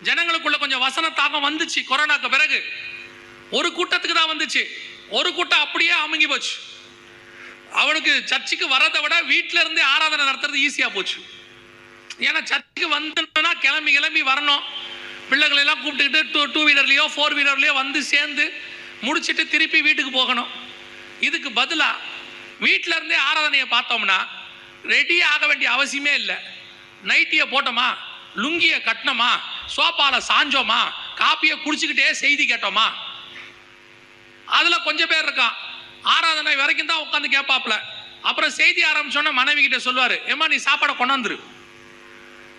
ஜனங்களுக்குள்ள கொஞ்சம் வசன தாகம் வந்துச்சு. கொரோனாக்கு பிறகு ஒரு கூட்டத்துக்கு தான் வந்துச்சு. ஒரு கூட்டம் அப்படியே அமுங்கி போச்சு. அவனுக்கு சர்ச்சுக்கு வரதை விட வீட்டில இருந்தே ஆராதனை நடத்துறது ஈஸியா போச்சு. ஏன்னா சர்ச்சுக்கு வந்துன்னா கிளம்பி வரணும், பிள்ளைகளை எல்லாம் கூப்பிட்டுக்கிட்டு டூ வீலர்லயோ 4 வீலர்லயோ வந்து சேர்ந்து முடிச்சுட்டு திருப்பி வீட்டுக்கு போகணும். இதுக்கு பதிலா வீட்டில இருந்தே ஆராதனையை பார்த்தோம்னா ரெடி ஆக வேண்டிய அவசியமே இல்லை. நைட்டியை போட்டோமா, லுங்கியை கட்டினோமா, சோப்பால சாஞ்சோமா, காப்பியை குடிச்சுக்கிட்டே செய்தி கேட்டோமா. அதுல கொஞ்சம் பேர் இருக்கான் ஆராதனை வரைக்கும் தான் உட்காந்து கேட்பாப்ல. அப்புறம் செய்தி ஆரம்பிச்சோன்னா மனைவி கிட்ட சொல்லுவாரு, ஏமா நீ சாப்பாடை கொண்டாந்துரு,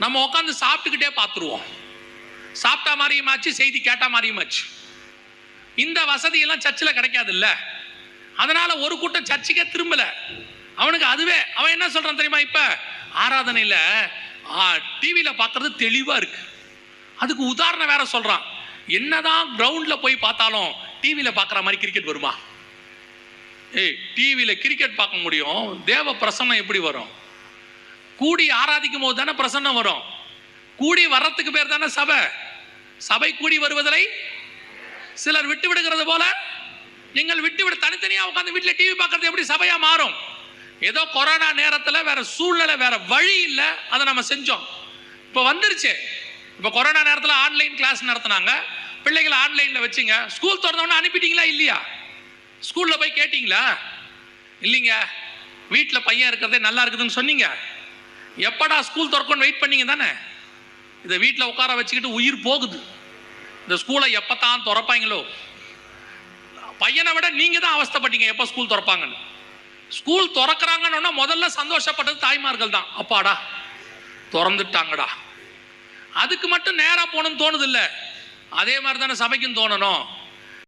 நம்ம உட்காந்து சாப்பிட்டுக்கிட்டே பார்த்துருவோம். சாப்பிட்டா மாதிரியுமாச்சு, செய்தி கேட்டா மாதிரியுமாச்சு. இந்த வசதியெல்லாம் சர்ச்சில் கிடைக்காது இல்ல. அதனால ஒரு கூட்டம் சர்ச்சுக்கே திரும்பல. அவனுக்கு அதுவே அவன் என்ன சொல்றான் தெரியுமா, இப்ப ஆராதனையில டிவியில பார்க்கறது தெளிவா இருக்கு. அதுக்கு உதாரணம் வேற சொல்றான். என்னதான் கிரவுண்ட்ல போய் பார்த்தாலும் டிவியில பார்க்குற மாதிரி கிரிக்கெட் வருமா? டிவியில கிரிக்கெட் பார்க்க முடியும், தேவ பிரசன்னம் எப்படி வரும்? கூடி ஆராதிக்கும் போது தானே பிரசன்னம் வரும். கூடி வர்றதுக்கு பேர் தானே சபை. சபை கூடி வருவதை சிலர் விட்டு விடுகிறது போல நீங்கள் விட்டு தனித்தனியா உட்காந்து வீட்டில் டிவி பார்க்கறது எப்படி சபையா மாறும்? ஏதோ கொரோனா நேரத்தில் வேற சூழ்நிலை, வேற வழி இல்லை, அதை நம்ம செஞ்சோம். இப்போ வந்துருச்சு. இப்போ கொரோனா நேரத்தில் ஆன்லைன் கிளாஸ் நடத்தினாங்க, பிள்ளைகளை ஆன்லைன்ல வச்சுங்க. ஸ்கூல் திறந்தவொன்னே அனுப்பிட்டீங்களா இல்லையா? ஸ்கூல்ல போய் கேட்டீங்களா? இல்லைங்க, வீட்டில் பையன் இருக்கிறதே நல்லா இருக்குதுன்னு சொன்னீங்க. எப்படா ஸ்கூல் திறக்கணும்னு வெயிட் பண்ணீங்க தானே. இதை வீட்டில் உட்கார வச்சுக்கிட்டு உயிர் போகுது. இந்த ஸ்கூலை எப்பத்தான் திறப்பாங்களோ. பையனை விட நீங்க தான் அவஸ்தைப்பட்டீங்க எப்போ ஸ்கூல் திறப்பாங்கன்னு. ஸ்கூல் திறக்கிறாங்கன்னு முதல்ல சந்தோஷப்பட்டது தாய்மார்கள் தான். அப்பாடா திறந்துட்டாங்கடா. அதுக்கு மட்டும் நேரா போகணும்னு தோணுது இல்லை. அதே மாதிரி தானே சபைக்கும் தோணணும்.